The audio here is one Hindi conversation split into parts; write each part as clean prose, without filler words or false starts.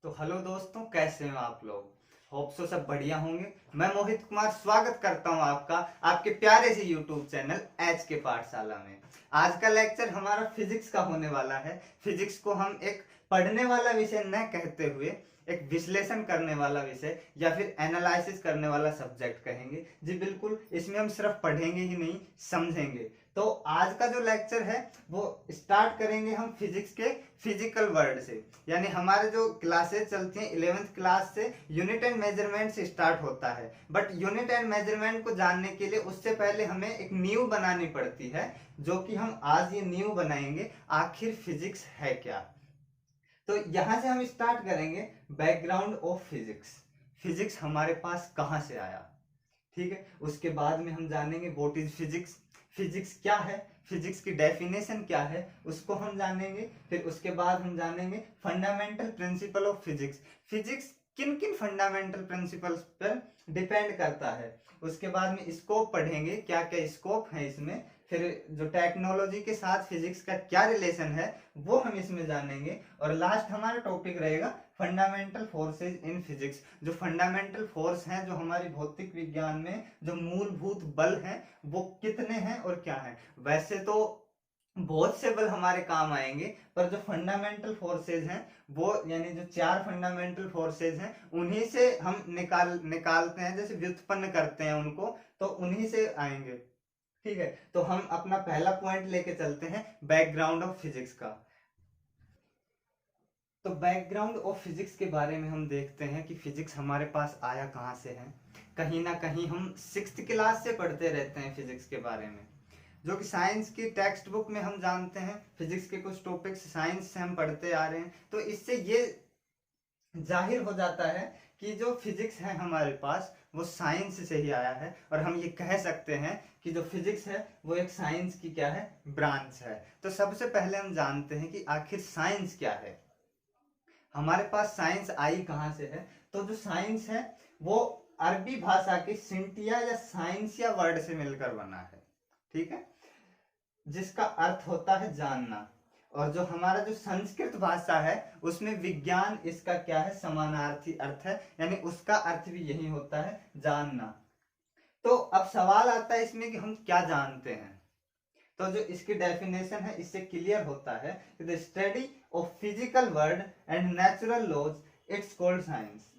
तो हेलो दोस्तों, कैसे हो आप लोग। होप सो सब बढ़िया होंगे। मैं मोहित कुमार स्वागत करता हूं आपका आपके प्यारे से यूट्यूब चैनल एच के पाठशाला में। आज का लेक्चर हमारा फिजिक्स का होने वाला है। फिजिक्स को हम एक पढ़ने वाला विषय न कहते हुए एक विश्लेषण करने वाला विषय या फिर एनालिसिस करने वाला सब्जेक्ट कहेंगे। जी बिल्कुल, इसमें हम सिर्फ पढ़ेंगे ही नहीं, समझेंगे। तो आज का जो लेक्चर है वो स्टार्ट करेंगे हम फिजिक्स के फिजिकल वर्ड से। यानी हमारे जो क्लासेस चलती हैं 11th क्लास से यूनिट एंड मेजरमेंट से स्टार्ट होता है। बट यूनिट एंड मेजरमेंट को जानने के लिए उससे पहले हमें एक नींव बनानी पड़ती है, जो कि हम आज ये नींव बनाएंगे। आखिर फिजिक्स है क्या। तो यहां से हम स्टार्ट करेंगे बैकग्राउंड ऑफ फिजिक्स। फिजिक्स हमारे पास कहां से आया, ठीक है। उसके बाद में हम जानेंगे व्हाट इज फिजिक्स, फिजिक्स क्या है, फिजिक्स की डेफिनेशन क्या है, उसको हम जानेंगे। फिर उसके बाद हम जानेंगे fundamental principle of physics. Physics किन किन फंडामेंटल प्रिंसिपल्स पर डिपेंड करता है। उसके बाद में स्कोप पढ़ेंगे, क्या क्या स्कोप है इसमें। फिर जो टेक्नोलॉजी के साथ फिजिक्स का क्या रिलेशन है वो हम इसमें जानेंगे। और लास्ट हमारा टॉपिक रहेगा फंडामेंटल फोर्सेज इन फिजिक्स। जो फंडामेंटल फोर्स हैं, जो हमारी भौतिक विज्ञान में जो मूलभूत बल हैं वो कितने हैं और क्या हैं। वैसे तो बहुत से बल हमारे काम आएंगे, पर जो फंडामेंटल फोर्सेज हैं वो यानी जो 4 फंडामेंटल फोर्सेज हैं उन्हीं से हम निकालते हैं, जैसे व्युत्पन्न करते हैं उनको, तो उन्हीं से आएंगे। ठीक है, तो हम अपना पहला पॉइंट लेके चलते हैं बैकग्राउंड ऑफ फिजिक्स का। तो बैकग्राउंड ऑफ फिजिक्स के बारे में हम देखते हैं कि फिजिक्स हमारे पास आया कहाँ से है। कहीं ना कहीं हम 6th क्लास से पढ़ते रहते हैं फिजिक्स के बारे में, जो कि साइंस की टेक्स्ट बुक में हम जानते हैं। फिजिक्स के कुछ टॉपिक्स साइंस से हम पढ़ते आ रहे हैं, तो इससे ये जाहिर हो जाता है कि जो फिजिक्स है हमारे पास वो साइंस से ही आया है। और हम ये कह सकते हैं कि जो फिजिक्स है वो एक साइंस की क्या है, ब्रांच है। तो सबसे पहले हम जानते हैं कि आखिर साइंस क्या है। हमारे पास साइंस आई कहां से है। तो जो साइंस है वो अरबी भाषा के सिंटिया या साइंसिया वर्ड से मिलकर बना है, ठीक है, जिसका अर्थ होता है जानना। और जो हमारा जो संस्कृत भाषा है उसमें विज्ञान इसका क्या है, समानार्थी अर्थ है, यानी उसका अर्थ भी यही होता है, जानना। तो अब सवाल आता है इसमें कि हम क्या जानते हैं। तो जो इसकी डेफिनेशन है इससे क्लियर होता है, the study of physical world and natural laws it's called science.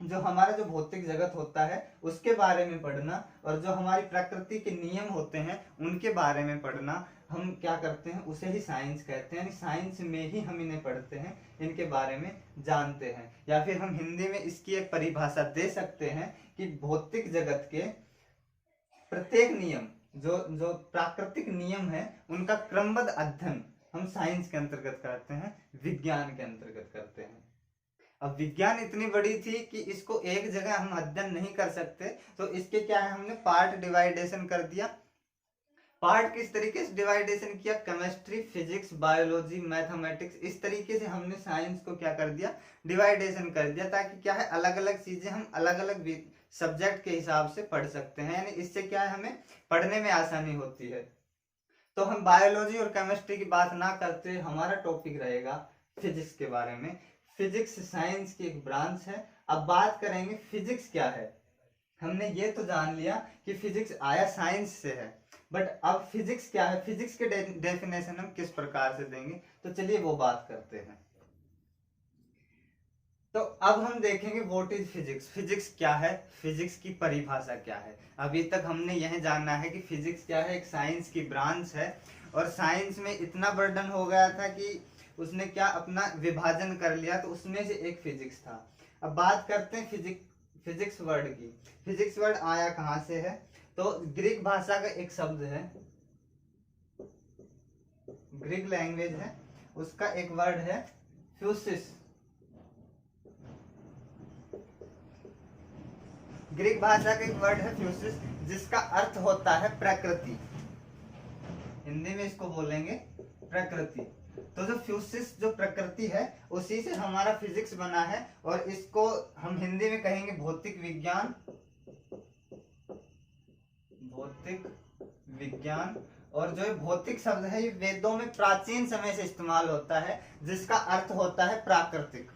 जो हमारा जो भौतिक जगत होता है उसके बारे में पढ़ना, और जो हमारी प्रकृति के नियम होते हैं उनके बारे में पढ़ना, हम क्या करते हैं, उसे ही साइंस कहते हैं। यानी साइंस में ही हम इन्हें पढ़ते हैं, इनके बारे में जानते हैं। या फिर हम हिंदी में इसकी एक परिभाषा दे सकते हैं कि भौतिक जगत के प्रत्येक नियम, जो जो प्राकृतिक नियम है उनका क्रमबद्ध अध्ययन हम साइंस के अंतर्गत करते हैं, विज्ञान के अंतर्गत करते हैं। अब विज्ञान इतनी बड़ी थी कि इसको एक जगह हम अध्ययन नहीं कर सकते, तो इसके क्या है, हमने पार्ट डिवाइडेशन कर दिया। पार्ट किस तरीके से डिवाइडेशन किया, केमिस्ट्री, फिजिक्स, बायोलॉजी, मैथमेटिक्स, इस तरीके से हमने साइंस को क्या कर दिया, डिवाइडेशन कर दिया, ताकि क्या है अलग अलग चीजें हम अलग अलग सब्जेक्ट के हिसाब से पढ़ सकते हैं। यानी इससे क्या है, हमें पढ़ने में आसानी होती है। तो हम बायोलॉजी और केमिस्ट्री की बात ना करते, हमारा टॉपिक रहेगा फिजिक्स के बारे में। फिजिक्स साइंस की एक ब्रांच है। अब बात करेंगे फिजिक्स क्या है। हमने ये तो जान लिया कि फिजिक्स आया साइंस से है, बट अब फिजिक्स क्या है, फिजिक्स के डेफिनेशन हम किस प्रकार से देंगे, तो चलिए वो बात करते हैं। तो अब हम देखेंगे व्हाट इज फिजिक्स। फिजिक्स क्या है, फिजिक्स की परिभाषा क्या है। अभी तक हमने यह जानना है कि फिजिक्स क्या है, एक साइंस की ब्रांच है। और साइंस में इतना बर्डन हो गया था कि उसने क्या अपना विभाजन कर लिया, तो उसमें से एक फिजिक्स था। अब बात करते हैं फिजिक्स वर्ड की। फिजिक्स वर्ड आया कहां से है, तो ग्रीक भाषा का एक शब्द है, ग्रीक लैंग्वेज है, उसका एक वर्ड है फ्यूसिस। ग्रीक भाषा का एक वर्ड है फ्यूसिस, जिसका अर्थ होता है प्रकृति। हिंदी में इसको बोलेंगे प्रकृति। तो जो फ्यूसिस जो प्रकृति है उसी से हमारा फिजिक्स बना है, और इसको हम हिंदी में कहेंगे भौतिक विज्ञान। भौतिक विज्ञान। और जो भौतिक शब्द है ये वेदों में प्राचीन समय से इस्तेमाल होता है, जिसका अर्थ होता है प्राकृतिक।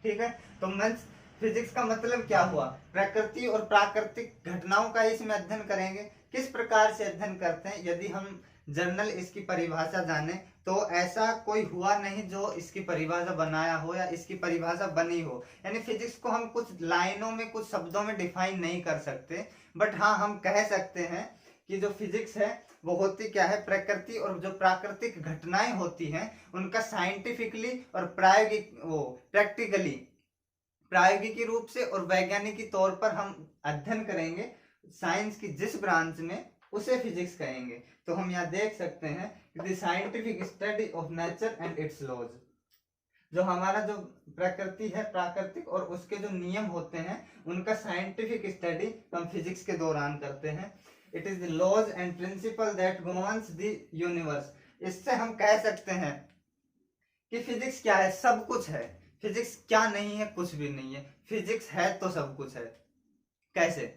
ठीक है, तो मीन्स फिजिक्स का मतलब क्या हुआ, प्रकृति और प्राकृतिक घटनाओं का इसमें अध्ययन करेंगे। किस प्रकार से अध्ययन करते हैं, यदि हम जनरल इसकी परिभाषा जाने तो ऐसा कोई हुआ नहीं जो इसकी परिभाषा बनाया हो या इसकी परिभाषा बनी हो। यानी फिजिक्स को हम कुछ लाइनों में, कुछ शब्दों में डिफाइन नहीं कर सकते, बट हाँ हम कह सकते हैं कि जो फिजिक्स है वो होती क्या है, प्रकृति और जो प्राकृतिक घटनाएं होती हैं उनका साइंटिफिकली और प्रायोगिकी रूप से और वैज्ञानिक तौर पर हम अध्ययन करेंगे। साइंस की जिस ब्रांच में उसे फिजिक्स कहेंगे। तो हम यहाँ देख सकते हैं the scientific study of nature and its laws, जो हमारा जो प्रकृति है, प्राकृतिक और उसके जो नियम होते हैं उनका साइंटिफिक स्टडी हम फिजिक्स के दौरान करते हैं। It is the laws and principle that governs the universe. इससे हम कह सकते हैं कि फिजिक्स क्या है, सब कुछ है। फिजिक्स क्या नहीं है, कुछ भी नहीं है, फिजिक्स है तो सब कुछ है। कैसे,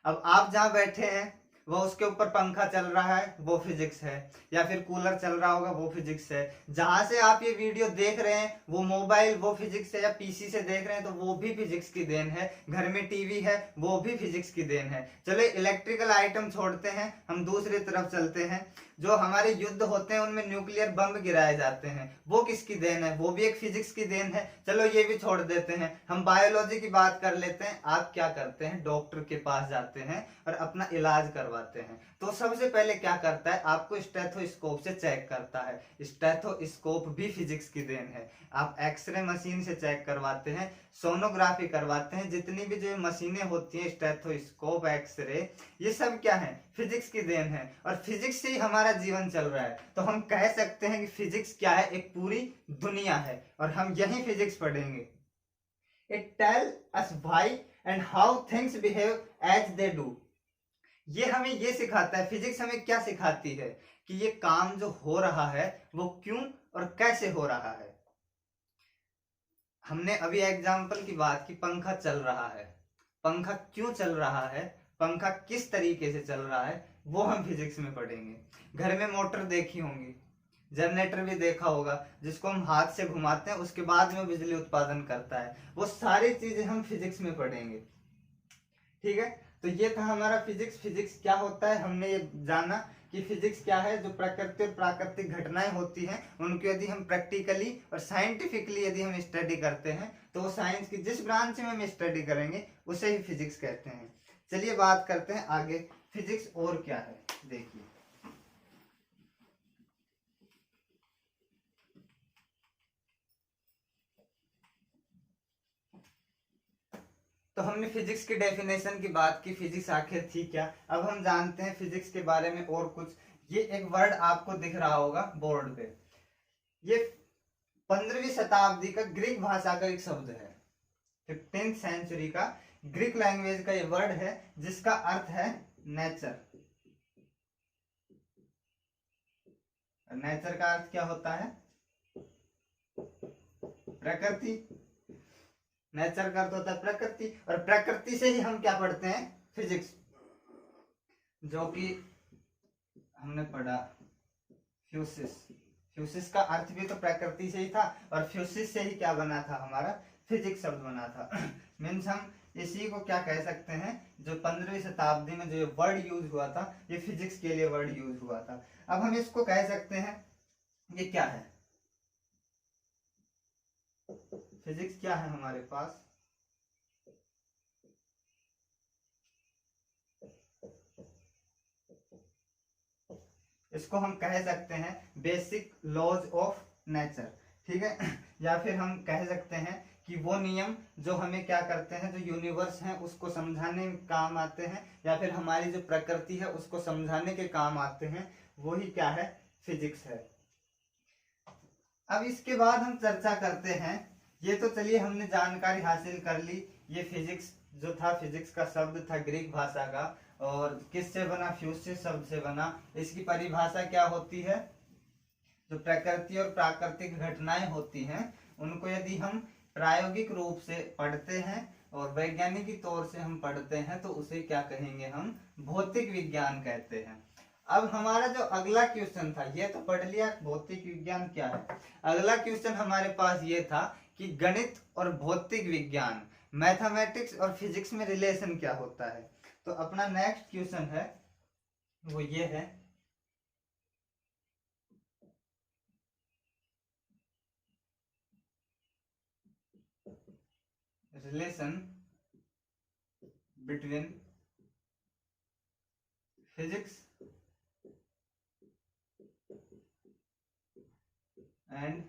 अब आप जहां बैठे हैं वो उसके ऊपर पंखा चल रहा है वो फिजिक्स है, या फिर कूलर चल रहा होगा वो फिजिक्स है। जहां से आप ये वीडियो देख रहे हैं वो मोबाइल वो फिजिक्स है, या पीसी से देख रहे हैं तो वो भी फिजिक्स की देन है। घर में टीवी है वो भी फिजिक्स की देन है। चलो इलेक्ट्रिकल आइटम छोड़ते हैं, हम दूसरी तरफ चलते हैं। जो हमारे युद्ध होते हैं उनमें न्यूक्लियर बम गिराए जाते हैं, वो किसकी देन है, वो भी एक फिजिक्स की देन है। चलो ये भी छोड़ देते हैं, हम बायोलॉजी की बात कर लेते हैं। आप क्या करते हैं, डॉक्टर के पास जाते हैं और अपना इलाज करवाते हैं, तो सबसे पहले क्या करता है, आपको स्टेथोस्कोप से चेक करता है। स्टेथोस्कोप भी फिजिक्स की देन है। आप एक्सरे मशीन से चेक करवाते हैं, सोनोग्राफी करवाते हैं, जितनी भी जो मशीनें होती हैं, स्टेथोस्कोप, एक्सरे, ये सब क्या है, फिजिक्स की देन है। और फिजिक्स से ही हमारा जीवन चल रहा है। तो हम कह सकते हैं कि फिजिक्स क्या है, एक पूरी दुनिया है, और हम यही फिजिक्स पढ़ेंगे। It tell us why and how things behave as they do. ये हमें ये सिखाता है, फिजिक्स हमें क्या सिखाती है कि ये काम जो हो रहा है वो क्यों और कैसे हो रहा है। हमने अभी एग्जाम्पल की बात की, पंखा चल रहा है, पंखा क्यों चल रहा है, पंखा किस तरीके से चल रहा है, वो हम फिजिक्स में पढ़ेंगे। घर में मोटर देखी होंगी, जनरेटर भी देखा होगा, जिसको हम हाथ से घुमाते हैं उसके बाद में बिजली उत्पादन करता है। वो सारी चीजें हम फिजिक्स में पढ़ेंगे। ठीक है, तो ये था हमारा फिजिक्स। फिजिक्स क्या होता है, हमने ये जाना कि फिजिक्स क्या है, जो प्रकृति और प्राकृतिक घटनाएं होती हैं उनको यदि हम प्रैक्टिकली और साइंटिफिकली यदि हम स्टडी करते हैं तो वो साइंस की जिस ब्रांच में हम स्टडी करेंगे उसे ही फिजिक्स कहते हैं। चलिए बात करते हैं आगे, फिजिक्स और क्या है। देखिए, तो हमने फिजिक्स की डेफिनेशन की बात की, फिजिक्स आखिर थी क्या। अब हम जानते हैं फिजिक्स के बारे में और कुछ। ये एक वर्ड आपको दिख रहा होगा बोर्ड पे, ये 15वीं शताब्दी का ग्रीक भाषा का एक शब्द है। 15th सेंचुरी का ग्रीक लैंग्वेज का ये वर्ड है, जिसका अर्थ है नेचर। नेचर का अर्थ क्या होता है, प्रकृति। नेचर का अर्थ होता है प्रकृति, और प्रकृति से ही हम क्या पढ़ते हैं, फिजिक्स, जो कि हमने पढ़ा फ्यूसिस। फ्यूसिस का अर्थ भी तो प्रकृति से ही था, और फ्यूसिस से ही क्या बना था, हमारा फिजिक्स शब्द बना था। मीन्स हम इसी को क्या कह सकते हैं, जो 15वीं शताब्दी में जो वर्ड यूज हुआ था, ये फिजिक्स के लिए वर्ड यूज हुआ था। अब हम इसको कह सकते हैं, ये क्या है, फिजिक्स क्या है हमारे पास, इसको हम कह सकते हैं बेसिक लॉज ऑफ नेचर। ठीक है, या फिर हम कह सकते हैं कि वो नियम जो हमें क्या करते हैं, जो यूनिवर्स है उसको समझाने में काम आते हैं, या फिर हमारी जो प्रकृति है उसको समझाने के काम आते हैं, वही क्या है, फिजिक्स है। अब इसके बाद हम चर्चा करते हैं, ये तो चलिए हमने जानकारी हासिल कर ली, ये फिजिक्स जो था, फिजिक्स का शब्द था ग्रीक भाषा का, और किससे बना, फ्यूसिस शब्द से बना। इसकी परिभाषा क्या होती है, जो प्रकृति और प्राकृतिक घटनाएं होती हैं उनको यदि हम प्रायोगिक रूप से पढ़ते हैं और वैज्ञानिक तौर से हम पढ़ते हैं तो उसे क्या कहेंगे, हम भौतिक विज्ञान कहते हैं। अब हमारा जो अगला क्वेश्चन था, ये तो पढ़ लिया भौतिक विज्ञान क्या है। अगला क्वेश्चन हमारे पास ये था कि गणित और भौतिक विज्ञान, मैथमेटिक्स और फिजिक्स में रिलेशन क्या होता है। तो अपना नेक्स्ट क्वेश्चन है वो ये है, relation between physics and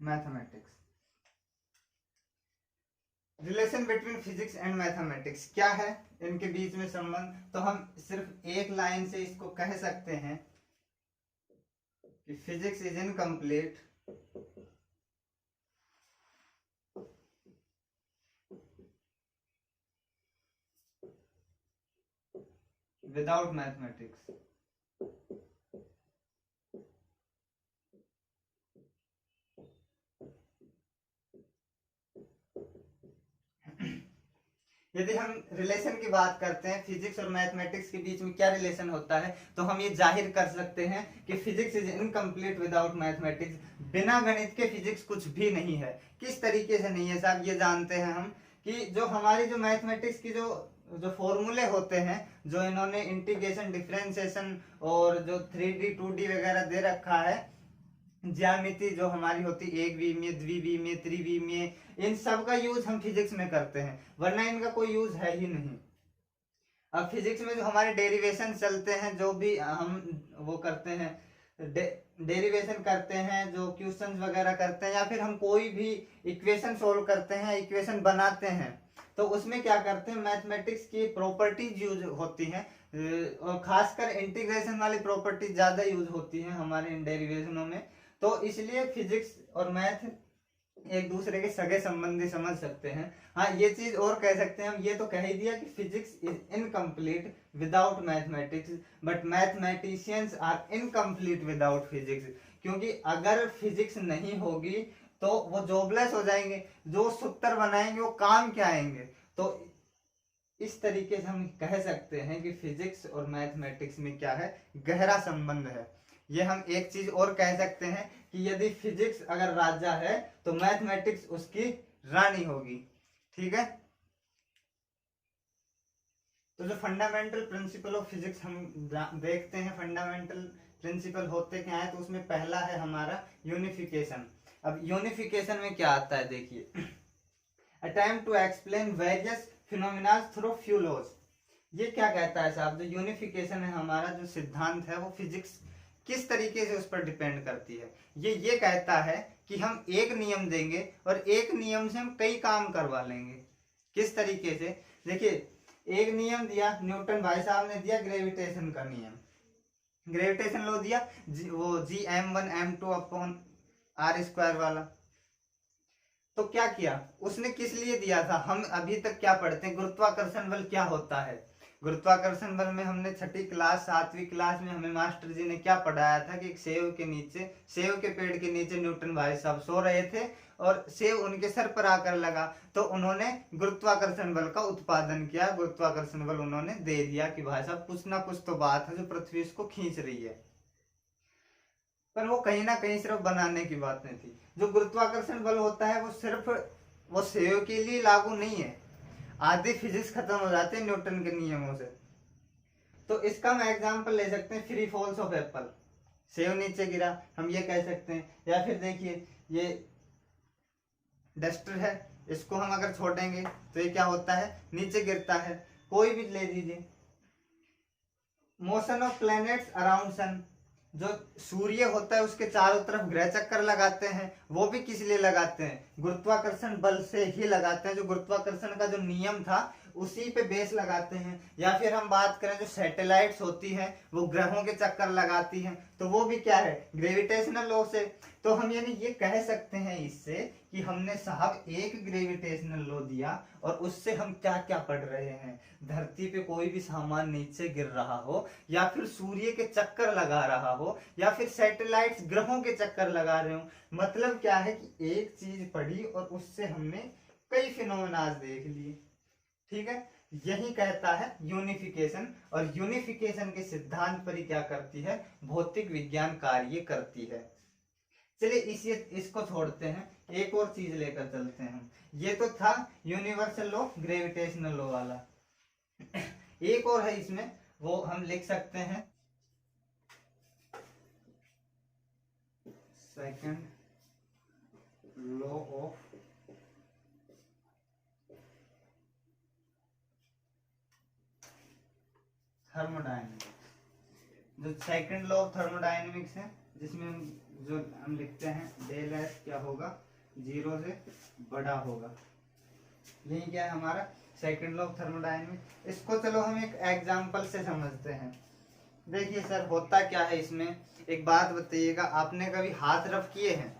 mathematics. Relation between physics and mathematics क्या है, इनके बीच में संबंध। तो हम सिर्फ एक लाइन से इसको कह सकते हैं कि physics is incomplete without mathematics. यदि हम रिलेशन की बात करते हैं फिजिक्स और मैथमेटिक्स के बीच में क्या रिलेशन होता है, तो हम ये जाहिर कर सकते हैं कि physics is incomplete without mathematics. बिना गणित के फिजिक्स कुछ भी नहीं है। किस तरीके से नहीं है साहब, ये जानते हैं हम कि जो हमारी जो मैथमेटिक्स की जो फॉर्मूले होते हैं, जो इन्होंने इंटीग्रेशन, डिफरेंशिएशन और जो 3D 2D वगैरह दे रखा है, ज्यामिति जो हमारी होती एक विमीय, द्विविमीय, त्रिविमीय, इन सब का यूज हम फिजिक्स में करते हैं, वरना इनका कोई यूज है ही नहीं। अब फिजिक्स में जो हमारे डेरिवेशन चलते हैं, जो भी हम वो करते हैं, डेरिवेशन करते हैं, जो क्वेश्चंस वगैरह करते हैं, या फिर हम कोई भी इक्वेशन सोल्व करते हैं, इक्वेशन बनाते हैं, तो उसमें क्या करते हैं, मैथमेटिक्स की प्रॉपर्टीज यूज होती हैं, और खासकर इंटीग्रेशन वाली प्रॉपर्टी ज्यादा यूज होती है हमारे इन डेरिवेशनों में। तो इसलिए फिजिक्स और मैथ एक दूसरे के सगे संबंधी समझ सकते हैं। हाँ, ये चीज और कह सकते हैं हम, ये तो कह ही दिया कि physics is incomplete without mathematics, but mathematicians are incomplete without physics. क्योंकि अगर फिजिक्स नहीं होगी तो वो जॉबलेस हो जाएंगे, जो सूत्र बनाएंगे वो काम क्या आएंगे। तो इस तरीके से हम कह सकते हैं कि फिजिक्स और मैथमेटिक्स में क्या है, गहरा संबंध है। ये हम एक चीज और कह सकते हैं कि यदि फिजिक्स अगर राजा है तो मैथमेटिक्स उसकी रानी होगी। ठीक है, तो जो फंडामेंटल प्रिंसिपल ऑफ फिजिक्स हम देखते हैं, फंडामेंटल प्रिंसिपल होते क्या है, तो उसमें पहला है हमारा यूनिफिकेशन। अब यूनिफिकेशन में क्या आता है, देखिए, attempt to explain various phenomena through few laws. ये क्या कहता है साहब, जो यूनिफिकेशन है हमारा जो सिद्धांत है, वो फिजिक्स किस तरीके से उस पर डिपेंड करती है। ये कहता है कि हम एक नियम देंगे और एक नियम से हम कई काम करवा लेंगे। किस तरीके से, देखिए, एक नियम दिया न्यूटन भाई साहब ने दिया, ग्रेविटेशन का नियम, ग्रेविटेशन लॉ दिया, वो Gm1m2 अपॉन r² वाला। तो क्या किया उसने, किस लिए दिया था, हम अभी तक क्या पढ़ते हैं, गुरुत्वाकर्षण बल क्या होता है। गुरुत्वाकर्षण बल में हमने 6ठी क्लास 7वीं क्लास में हमें मास्टर जी ने क्या पढ़ाया था कि एक सेव के नीचे, सेव के पेड़ के नीचे न्यूटन भाई साहब सो रहे थे और सेव उनके सर पर आकर लगा, तो उन्होंने गुरुत्वाकर्षण बल का उत्पादन किया, गुरुत्वाकर्षण बल उन्होंने दे दिया कि भाई साहब कुछ ना कुछ तो बात है जो पृथ्वी इसको खींच रही है। पर वो कहीं ना कहीं सिर्फ बनाने की बात नहीं थी। जो गुरुत्वाकर्षण बल होता है वो सिर्फ वो सेव के लिए लागू नहीं है, आधी फिजिक्स खत्म हो जाते हैं न्यूटन के नियमों से। तो इसका हम एग्जांपल ले सकते हैं, फ्री फॉल्स ऑफ एप्पल, सेव नीचे गिरा, हम ये कह सकते हैं। या फिर देखिए, ये डस्टर है, इसको हम अगर छोड़ेंगे तो ये क्या होता है, नीचे गिरता है। कोई भी ले लीजिए, motion of planets around sun, जो सूर्य होता है उसके चारों तरफ ग्रह चक्कर लगाते हैं, वो भी किस लिए लगाते हैं, गुरुत्वाकर्षण बल से ही लगाते हैं। जो गुरुत्वाकर्षण का जो नियम था उसी पे बेस लगाते हैं। या फिर हम बात करें जो सैटेलाइट्स होती हैं वो ग्रहों के चक्कर लगाती हैं, तो वो भी क्या है, ग्रेविटेशनल लॉ से। तो हम यानी ये कह सकते हैं इससे कि हमने साहब एक ग्रेविटेशनल लॉ दिया और उससे हम क्या क्या पढ़ रहे हैं, धरती पे कोई भी सामान नीचे गिर रहा हो, या फिर सूर्य के चक्कर लगा रहा हो, या फिर सैटेलाइट्स ग्रहों के चक्कर लगा रहे हो। मतलब क्या है कि एक चीज पढ़ी और उससे हमने कई फिनोमेना देख लिए। ठीक है, यही कहता है यूनिफिकेशन, और यूनिफिकेशन के सिद्धांत पर ही क्या करती है, भौतिक विज्ञान कार्य करती है। चलिए इसको छोड़ते हैं, एक और चीज लेकर चलते हैं हम। ये तो था यूनिवर्सल लॉ, ग्रेविटेशनल लॉ वाला। एक और है इसमें, वो हम लिख सकते हैं सेकंड लॉ ऑफ थर्मोडायनेमिक्स। जो सेकंड लॉ ऑफ थर्मोडायनेमिक्स है, जिसमें हम लिखते हैं डेल एस क्या होगा, 0 से बड़ा होगा। यही क्या है हमारा सेकंड लॉ ऑफ थर्मोडायनेमिक्स। इसको चलो हम एक एग्जांपल से समझते हैं। देखिए सर, होता क्या है इसमें, एक बात बताइएगा, आपने कभी हाथ रफ किए हैं?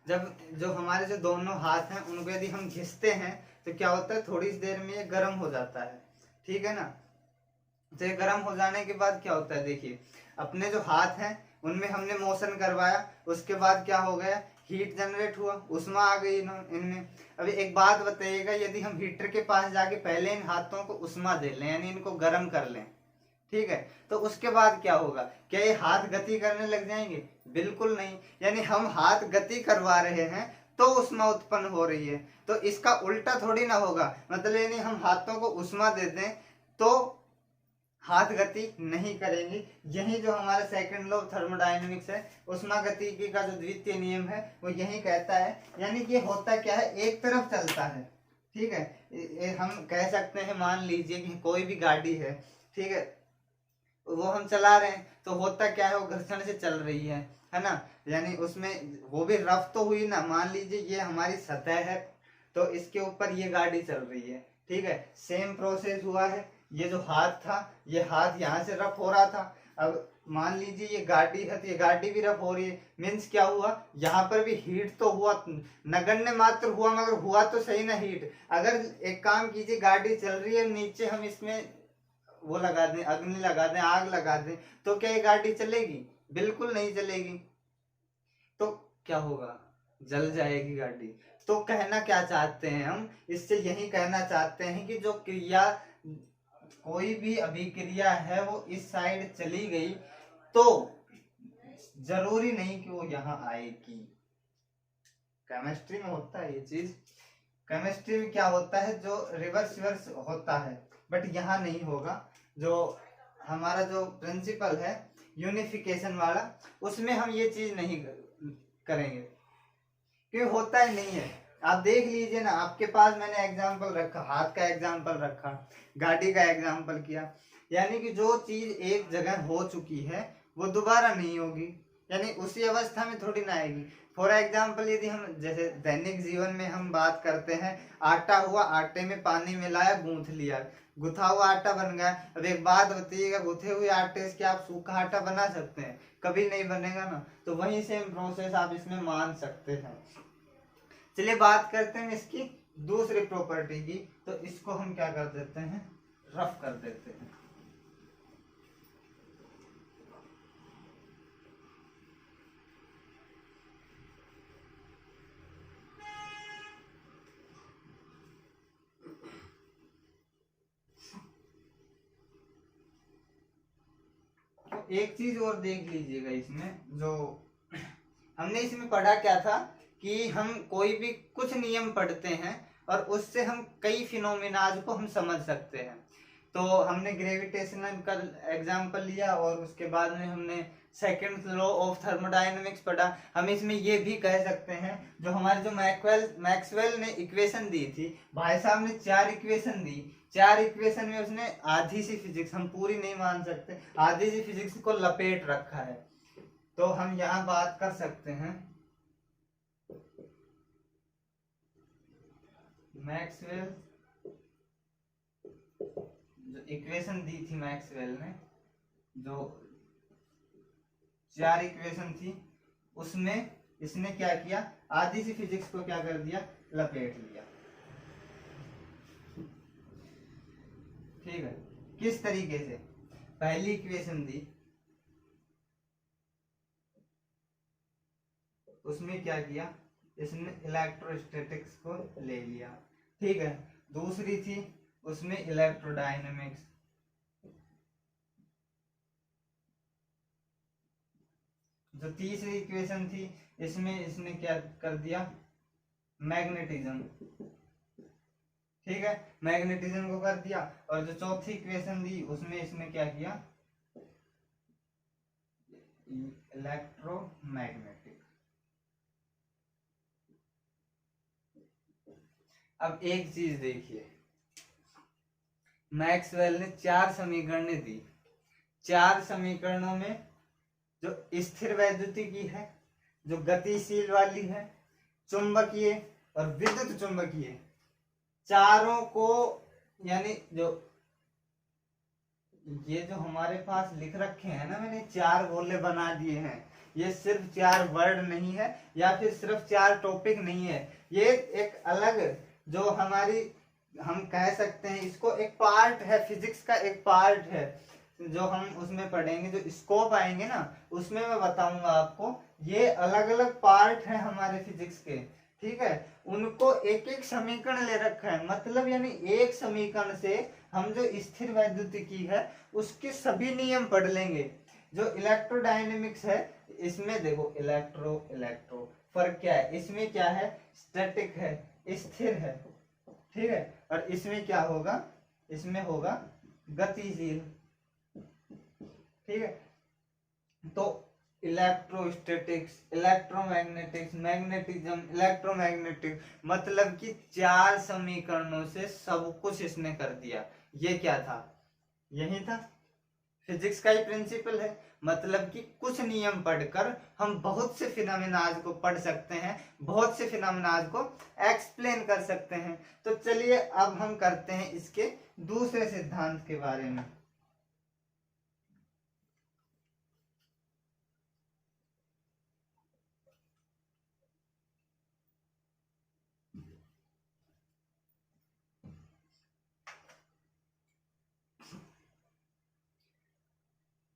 जब जो हमारे जो दोनों हाथ हैं उनको यदि हम घिसते हैं तो क्या होता है, थोड़ी देर में ये गर्म हो जाता है, ठीक है ना। तो ये गर्म हो जाने के बाद क्या होता है, देखिए अपने जो हाथ हैं उनमें हमने मोशन करवाया, उसके बाद क्या हो गया, हीट जनरेट हुआ, उष्मा आ गई इनमें। अभी एक बात बताइएगा, यदि हम हीटर के पास जाके पहले इन हाथों को उष्मा दे लें, यानी इनको गर्म कर लें, ठीक है, तो उसके बाद क्या होगा, क्या ये हाथ गति करने लग जाएंगे? बिल्कुल नहीं। यानी हम हाथ गति करवा रहे हैं तो उष्मा उत्पन्न हो रही है, तो इसका उल्टा थोड़ी ना होगा। मतलब यानी हम हाथों को उष्मा दे दें तो हाथ गति नहीं करेंगी। यही जो हमारा सेकंड लॉ ऑफ थर्मोडायनेमिक्स है, उष्मा गतिकी का जो द्वितीय नियम है वो यही कहता है। यानी कि होता क्या है, एक तरफ चलता है, ठीक है। हम कह सकते हैं, मान लीजिए कि कोई भी गाड़ी है, ठीक है, वो हम चला रहे हैं, तो होता क्या है, वो घर्षण से चल रही है ना। यानी उसमें वो भी रफ तो हुई ना, मान लीजिए ये हमारी सतह है तो इसके ऊपर ये गाड़ी चल रही है, ठीक है, सेम प्रोसेस हुआ है। ये जो हाथ था, ये हाथ यहाँ से रफ हो रहा था, अब मान लीजिए ये गाड़ी है तो ये गाड़ी भी रफ हो रही है। मीन्स क्या हुआ, यहाँ पर भी हीट तो हुआ, नगण्य मात्र हुआ, मगर हुआ तो सही ना हीट। अगर एक काम कीजिए, गाड़ी चल रही है, नीचे हम इसमें वो लगा दें, अग्नि लगा दें, आग लगा दें, तो क्या ये गाड़ी चलेगी? बिल्कुल नहीं चलेगी। तो क्या होगा, जल जाएगी गाड़ी। तो कहना क्या चाहते हैं हम इससे, यही कहना चाहते हैं कि जो क्रिया, कोई भी अभिक्रिया है वो इस साइड चली गई तो जरूरी नहीं कि वो यहाँ आएगी। केमिस्ट्री में होता है ये चीज, केमिस्ट्री में क्या होता है, जो रिवर्स रिवर्स होता है, बट यहाँ नहीं होगा। जो हमारा जो प्रिंसिपल है यूनिफिकेशन वाला, उसमें हम ये चीज नहीं करेंगे, क्योंकि होता ही नहीं है। आप देख लीजिए ना, आपके पास मैंने एग्जाम्पल रखा, हाथ का एग्जाम्पल रखा, गाड़ी का एग्जाम्पल किया, यानी कि जो चीज एक जगह हो चुकी है वो दोबारा नहीं होगी, यानी उसी अवस्था में थोड़ी ना आएगी। फॉर एग्जाम्पल, यदि हम जैसे दैनिक जीवन में हम बात करते हैं, आटा हुआ, आटे में पानी मिलाया, गूंथ लिया, गुथा हुआ आटा बन गया। अब एक बात बताइएगा, गुथे हुए आटे से क्या आप सूखा आटा बना सकते हैं? कभी नहीं बनेगा ना। तो वही सेम प्रोसेस आप इसमें मान सकते हैं। चलिए बात करते हैं इसकी दूसरी प्रॉपर्टी की, तो इसको हम क्या कर देते हैं, रफ कर देते हैं। तो एक चीज और देख लीजिएगा इसमें, जो हमने इसमें पढ़ा क्या था कि हम कोई भी कुछ नियम पढ़ते हैं और उससे हम कई फिनोमिनाज को हम समझ सकते हैं। तो हमने ग्रेविटेशनल का एग्जांपल लिया और उसके बाद में हमने सेकंड लॉ ऑफ थर्मोडायनेमिक्स पढ़ा। हम इसमें ये भी कह सकते हैं, जो हमारे जो मैक्सवेल ने इक्वेशन दी थी, भाई साहब ने 4 इक्वेशन दी, 4 इक्वेशन में उसने आधी सी फिजिक्स, हम पूरी नहीं मान सकते, आधी सी फिजिक्स को लपेट रखा है। तो हम यहाँ बात कर सकते हैं मैक्सवेल, जो इक्वेशन दी थी मैक्सवेल ने, जो 4 इक्वेशन थी, उसमें इसने क्या किया, आधी सी फिजिक्स को क्या कर दिया, लपेट लिया। ठीक है, किस तरीके से? पहली इक्वेशन दी, उसमें क्या किया, इसने इलेक्ट्रोस्टैटिक्स को ले लिया, ठीक है। दूसरी थी उसमें इलेक्ट्रोडायनेमिक्स, जो तीसरी इक्वेशन थी इसमें इसने क्या कर दिया, मैग्नेटिज्म, ठीक है, मैग्नेटिज्म को कर दिया। और जो चौथी इक्वेशन दी उसमें इसने क्या किया, इलेक्ट्रोमैग्नेटिक। अब एक चीज देखिए, मैक्सवेल ने 4 समीकरण दी, 4 समीकरणों में जो स्थिर वैद्युतिकी है, जो गतिशील वाली है, चुंबकीय और विद्युत चुंबकीय, चारों को, यानी जो ये जो हमारे पास लिख रखे हैं ना, मैंने 4 गोले बना दिए हैं, ये सिर्फ 4 वर्ड नहीं है या फिर सिर्फ 4 टॉपिक नहीं है, ये एक अलग जो हमारी, हम कह सकते हैं इसको एक पार्ट है, फिजिक्स का एक पार्ट है, जो हम उसमें पढ़ेंगे, जो स्कोप आएंगे ना उसमें मैं बताऊंगा आपको, ये अलग अलग पार्ट है हमारे फिजिक्स के, ठीक है। उनको एक एक समीकरण ले रखा है, मतलब यानी एक समीकरण से हम जो स्थिर वैद्युतिकी है उसके सभी नियम पढ़ लेंगे। जो इलेक्ट्रोडायनेमिक्स है इसमें देखो, इलेक्ट्रो इलेक्ट्रो फर्क क्या है, इसमें क्या है, स्टैटिक है, स्थिर है, ठीक है, और इसमें क्या होगा, इसमें होगा गतिशील, ठीक है। तो इलेक्ट्रोस्टैटिक्स, इलेक्ट्रोमैग्नेटिक्स, मैग्नेटिज्म, इलेक्ट्रोमैग्नेटिक, मतलब कि 4 समीकरणों से सब कुछ इसने कर दिया। ये क्या था, यही था, फिजिक्स का ही प्रिंसिपल है, मतलब कि कुछ नियम पढ़कर हम बहुत से फिनोमेनाज को पढ़ सकते हैं, बहुत से फिनोमेनाज को एक्सप्लेन कर सकते हैं। तो चलिए अब हम करते हैं इसके दूसरे सिद्धांत के बारे में।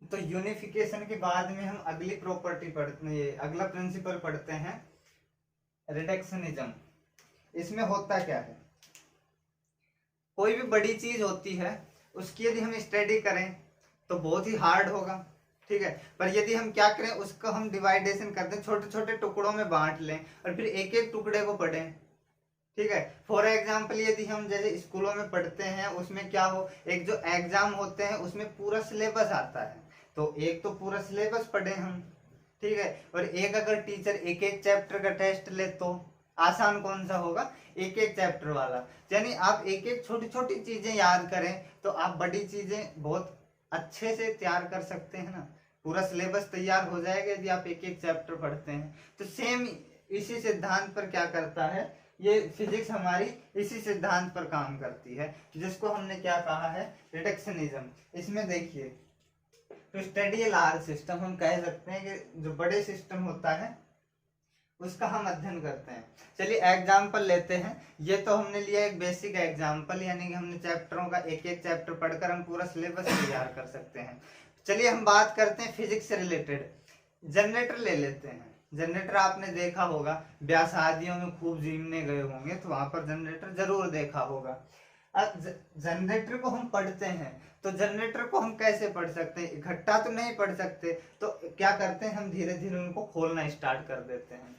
तो यूनिफिकेशन के बाद में हम अगली प्रॉपर्टी पढ़ते, अगला प्रिंसिपल पढ़ते हैं, रिडक्शनिज्म। इसमें होता क्या है, कोई भी बड़ी चीज होती है उसकी यदि हम स्टडी करें तो बहुत ही हार्ड होगा, ठीक है, पर यदि हम क्या करें, उसको हम डिवाइडेशन कर दें, छोटे छोटे टुकड़ों में बांट लें और फिर एक एक टुकड़े को पढ़ें, ठीक है। फॉर एग्जाम्पल यदि हम जैसे स्कूलों में पढ़ते हैं, उसमें क्या हो, एक जो एग्जाम होते हैं उसमें पूरा सिलेबस आता है, तो एक तो पूरा सिलेबस पढ़े हम, ठीक है, और एक अगर टीचर एक एक चैप्टर का टेस्ट ले तो आसान कौन सा होगा, एक एक चैप्टर वाला। यानी आप एक एक छोटी छोटी चीजें याद करें तो आप बड़ी चीजें बहुत अच्छे से तैयार कर सकते हैं ना, पूरा सिलेबस तैयार हो जाएगा यदि आप एक एक चैप्टर पढ़ते हैं। तो सेम इसी सिद्धांत पर क्या करता है, ये फिजिक्स हमारी इसी सिद्धांत पर काम करती है, जिसको हमने क्या कहा है, रिडक्शनिज्म। इसमें देखिए, तो स्टडी ए लार्ज सिस्टम, हम कह सकते हैं कि जो बड़े सिस्टम होता है उसका हम अध्ययन करते हैं। चलिए एग्जाम्पल लेते हैं, ये तो हमने लिया एक बेसिक एग्जाम्पल, यानी कि हमने चैप्टरों का एक एक चैप्टर पढ़कर हम पूरा सिलेबस तैयार कर सकते हैं। चलिए हम बात करते हैं फिजिक्स से रिलेटेड, जनरेटर ले लेते हैं। जनरेटर आपने देखा होगा, ब्याह शादियों में खूब झूमने गए होंगे तो वहां पर जनरेटर जरूर देखा होगा। अब जनरेटर को हम पढ़ते हैं, तो जनरेटर को हम कैसे पढ़ सकते हैं, इकट्ठा तो नहीं पढ़ सकते, तो क्या करते हैं, हम धीरे धीरे उनको खोलना स्टार्ट कर देते हैं।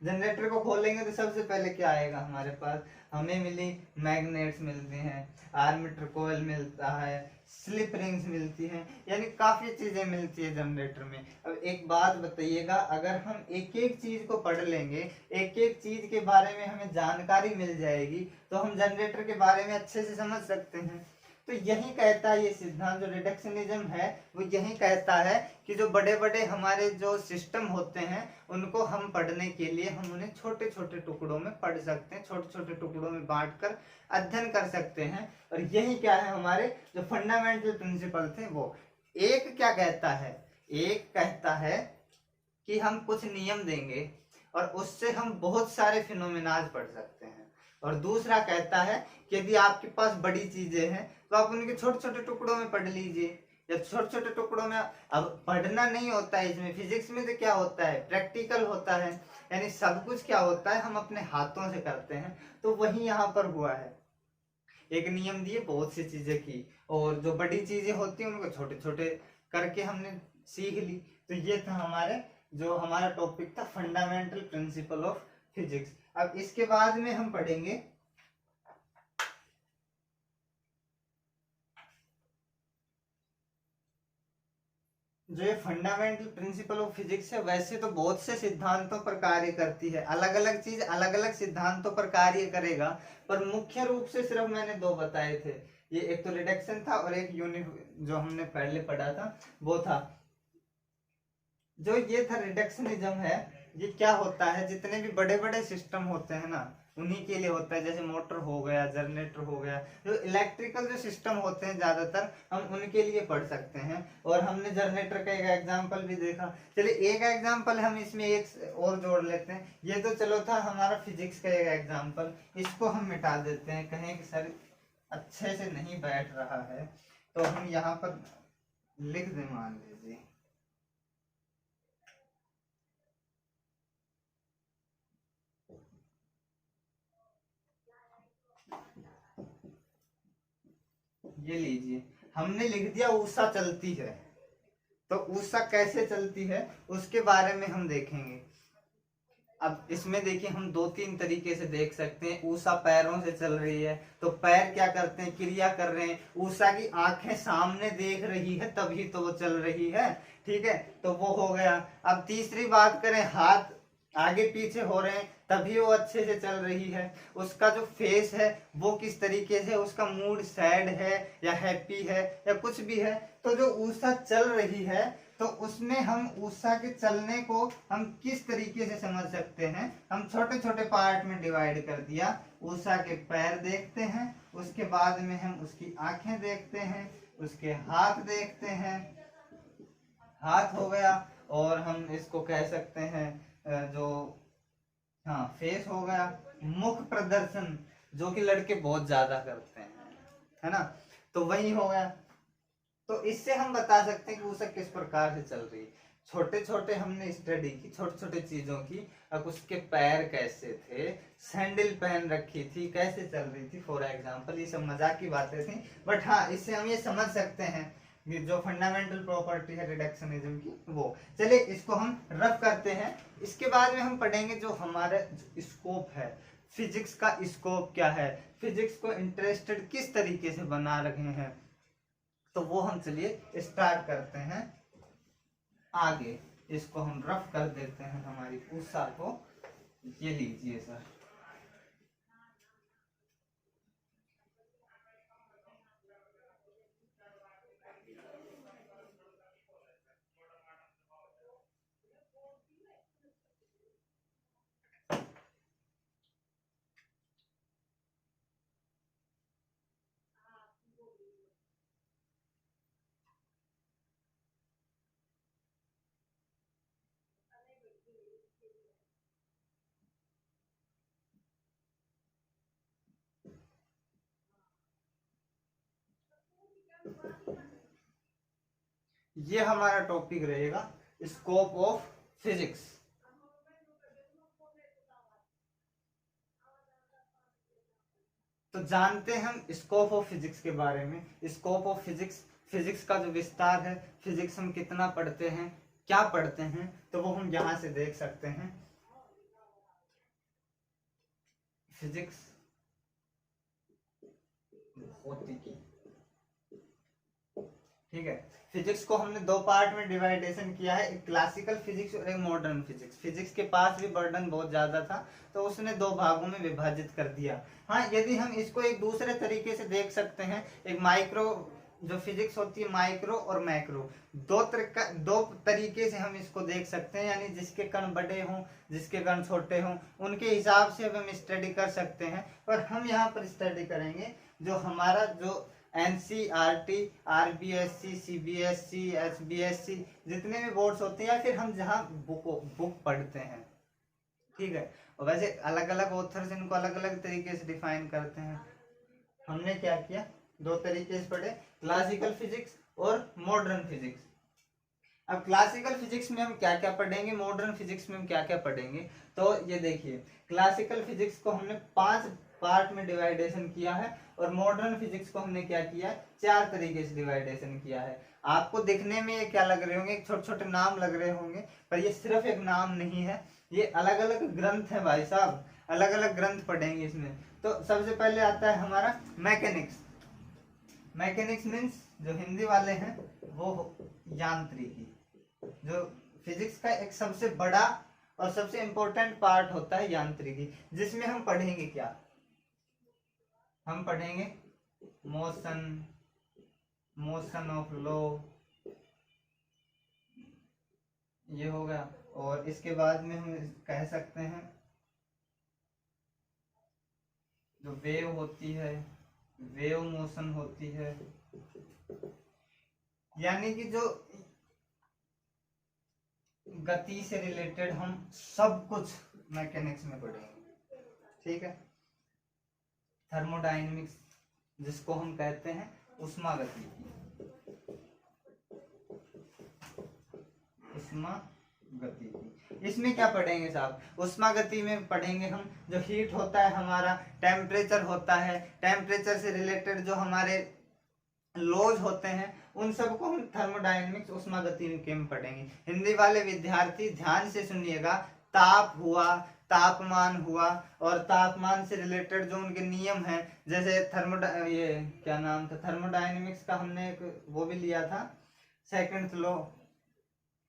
जनरेटर को खोलेंगे तो सबसे पहले क्या आएगा हमारे पास, हमें मिली मैग्नेट्स मिलती हैं, आर्मेचर कॉइल मिलता है, स्लिप रिंग्स मिलती हैं, यानी काफी चीजें मिलती है जनरेटर में। अब एक बात बताइएगा, अगर हम एक एक चीज को पढ़ लेंगे, एक एक चीज के बारे में हमें जानकारी मिल जाएगी, तो हम जनरेटर के बारे में अच्छे से समझ सकते हैं। तो यही कहता है ये सिद्धांत, जो रिडक्शनिज्म है वो यही कहता है कि जो बड़े बड़े हमारे जो सिस्टम होते हैं उनको हम पढ़ने के लिए हम उन्हें छोटे छोटे टुकड़ों में पढ़ सकते हैं, छोटे छोटे टुकड़ों में बांटकर अध्ययन कर सकते हैं। और यही क्या है, हमारे जो फंडामेंटल प्रिंसिपल थे वो। एक क्या कहता है, एक कहता है कि हम कुछ नियम देंगे और उससे हम बहुत सारे फिनोमेनाज पढ़ सकते हैं, और दूसरा कहता है कि यदि आपके पास बड़ी चीजें हैं तो आप उनके छोटे छोटे टुकड़ों में पढ़ लीजिए, या छोटे छोटे टुकड़ों में। अब पढ़ना नहीं होता है इसमें, फिजिक्स में तो क्या होता है, प्रैक्टिकल होता है, यानी सब कुछ क्या होता है हम अपने हाथों से करते हैं, तो वही यहाँ पर हुआ है। एक नियम दिए, बहुत सी चीजें की, और जो बड़ी चीजें होती हैं उनको छोटे छोटे करके हमने सीख ली। तो ये था हमारे जो हमारा टॉपिक था फंडामेंटल प्रिंसिपल ऑफ फिजिक्स। अब इसके बाद में हम पढ़ेंगे जो ये फंडामेंटल प्रिंसिपल ऑफ फिजिक्स है, वैसे तो बहुत से सिद्धांतों पर कार्य करती है, अलग अलग चीज अलग अलग सिद्धांतों पर कार्य करेगा, पर मुख्य रूप से सिर्फ मैंने दो बताए थे। ये एक तो रिडक्शन था और एक जो हमने पहले पढ़ा था वो था, जो ये था रिडक्शनिज्म है। ये क्या होता है, जितने भी बड़े बड़े सिस्टम होते हैं ना उन्हीं के लिए होता है, जैसे मोटर हो गया, जनरेटर हो गया, जो इलेक्ट्रिकल जो सिस्टम होते हैं ज्यादातर हम उनके लिए पढ़ सकते हैं। और हमने जनरेटर का एक एग्जांपल भी देखा। चलिए एक एग्जांपल हम इसमें एक और जोड़ लेते हैं। ये तो चलो था हमारा फिजिक्स का एक एग्जांपल, इसको हम मिटा देते हैं, कहें कि सर अच्छे से नहीं बैठ रहा है, तो हम यहाँ पर लिख दें, मान लीजिए ये लीजिए, हमने लिख दिया ऊषा चलती है। तो ऊषा कैसे चलती है उसके बारे में हम देखेंगे। अब इसमें देखिए हम दो तीन तरीके से देख सकते हैं। ऊषा पैरों से चल रही है, तो पैर क्या करते हैं, क्रिया कर रहे हैं। ऊषा की आंखें सामने देख रही है तभी तो वो चल रही है, ठीक है, तो वो हो गया। अब तीसरी बात करें, हाथ आगे पीछे हो रहे हैं तभी वो अच्छे से चल रही है। उसका जो फेस है वो किस तरीके से, उसका मूड सैड है या हैप्पी है या कुछ भी है। तो जो ऊषा चल रही है तो उसमें हम ऊषा के चलने को हम किस तरीके से समझ सकते हैं, हम छोटे छोटे पार्ट में डिवाइड कर दिया। ऊषा के पैर देखते हैं, उसके बाद में हम उसकी आंखें देखते हैं, उसके हाथ देखते हैं, हाथ हो गया, और हम इसको कह सकते हैं जो हाँ फेस हो गया, मुख प्रदर्शन जो कि लड़के बहुत ज्यादा करते हैं, है ना, तो वही हो गया। तो इससे हम बता सकते हैं कि ऊषा किस प्रकार से चल रही है। छोटे छोटे हमने स्टडी की, छोटे छोटे चीजों की। अब उसके पैर कैसे थे, सैंडल पहन रखी थी, कैसे चल रही थी, फॉर एग्जांपल, ये सब मजाक की बातें थी। बट हाँ, इससे हम ये समझ सकते हैं कि जो फंडामेंटल प्रॉपर्टी है रिडक्शनिज्म की वो। चलिए इसको हम रफ करते हैं। इसके बाद में हम पढ़ेंगे जो हमारा स्कोप है, फिजिक्स का स्कोप क्या है, फिजिक्स को इंटरेस्टेड किस तरीके से बना रहे हैं, तो वो हम चलिए स्टार्ट करते हैं आगे। इसको हम रफ कर देते हैं हमारी ऊषा को। ये लीजिए सर, ये हमारा टॉपिक रहेगा स्कोप ऑफ फिजिक्स। तो जानते हैं हम स्कोप ऑफ फिजिक्स के बारे में। स्कोप ऑफ फिजिक्स, फिजिक्स का जो विस्तार है, फिजिक्स हम कितना पढ़ते हैं, क्या पढ़ते हैं, तो वो हम यहाँ से देख सकते हैं। फिजिक्स भौतिकी, ठीक है। फिजिक्स को हमने दो पार्ट में डिवाइडेशन किया है, एक क्लासिकल फिजिक्स और एक मॉडर्न फिजिक्स। फिजिक्स के पास भी बर्डन बहुत ज्यादा था तो उसने दो भागों में विभाजित कर दिया। हाँ, यदि हम इसको एक दूसरे तरीके से देख सकते हैं, एक माइक्रो जो फिजिक्स होती है, माइक्रो और मैक्रो, दो तरीके से हम इसको देख सकते हैं। यानी जिसके कण बड़े हों, जिसके कण छोटे हों, उनके हिसाब से हम स्टडी कर सकते हैं। पर हम यहाँ पर स्टडी करेंगे जो हमारा जो NCERT, RBSC, CBSC, SBSC, जितने भी बोर्ड्स होते हैं, या फिर हम जहाँ बुक पढ़ते हैं, ठीक है। और वैसे अलग अलग ऑथर्स इनको अलग अलग तरीके से डिफाइन करते हैं। हमने क्या किया, दो तरीके से पढ़े, क्लासिकल फिजिक्स और मॉडर्न फिजिक्स। अब क्लासिकल फिजिक्स में हम क्या क्या पढ़ेंगे, मॉडर्न फिजिक्स में हम क्या क्या पढ़ेंगे, तो ये देखिए क्लासिकल फिजिक्स को हमने पार्ट में डिवाइडेशन किया है, और मॉडर्न फिजिक्स को हमने क्या किया है, 4 तरीके से डिवाइडेशन किया है। आपको दिखने में ये क्या लग रहे होंगे, छोटे छोटे नाम लग रहे होंगे, पर ये सिर्फ एक नाम नहीं है, ये अलग अलग ग्रंथ है भाई साहब, अलग अलग ग्रंथ पढ़ेंगे इसमें। तो सबसे पहले आता है हमारा मैकेनिक्स। मैकेनिक्स मीन्स जो हिंदी वाले हैं वो यांत्रिकी। जो फिजिक्स का एक सबसे बड़ा और सबसे इंपॉर्टेंट पार्ट होता है यांत्रिकी, जिसमें हम पढ़ेंगे क्या, हम पढ़ेंगे मोशन, मोशन ऑफ लॉ, ये होगा। और इसके बाद में हम कह सकते हैं जो वेव होती है, वेव मोशन होती है, यानी कि जो गति से रिलेटेड हम सब कुछ मैकेनिक्स में पढ़ेंगे, ठीक है। थर्मोडायनेमिक्स जिसको हम कहते हैं उष्मागतिकी, उष्मागतिकी, इसमें क्या पढ़ेंगे साहब, उष्मागति में पढ़ेंगे हम जो हीट होता है हमारा, टेम्परेचर होता है, टेम्परेचर से रिलेटेड जो हमारे लॉज होते हैं उन सबको हम थर्मोडायनेमिक्स उष्मागति के में पढ़ेंगे। हिंदी वाले विद्यार्थी ध्यान से सुनिएगा, ताप हुआ, तापमान हुआ, और तापमान से रिलेटेड जो उनके नियम हैं, जैसे ये क्या नाम था, थर्मोडायनेमिक्स का हमने एक वो भी लिया था, सेकंड लॉ,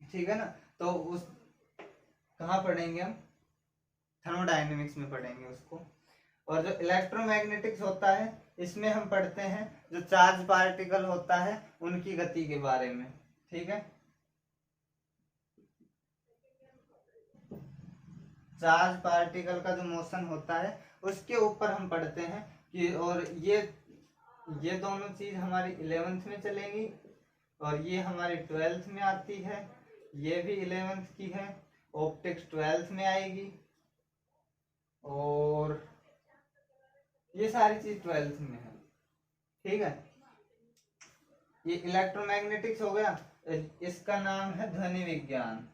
ठीक है ना। तो उस कहाँ पढ़ेंगे हम, थर्मोडायनेमिक्स में पढ़ेंगे उसको। और जो इलेक्ट्रोमैग्नेटिक्स होता है इसमें हम पढ़ते हैं जो चार्ज पार्टिकल होता है उनकी गति के बारे में, ठीक है। चार्ज पार्टिकल का जो मोशन होता है उसके ऊपर हम पढ़ते हैं कि, और ये दोनों चीज हमारी 11th में चलेंगी, और ये हमारी 12th में आती है, ये भी 11th की है, ऑप्टिक्स 12th में आएगी, और ये सारी चीज 12th में है, ठीक है। ये इलेक्ट्रोमैग्नेटिक्स हो गया, इसका नाम है ध्वनि विज्ञान।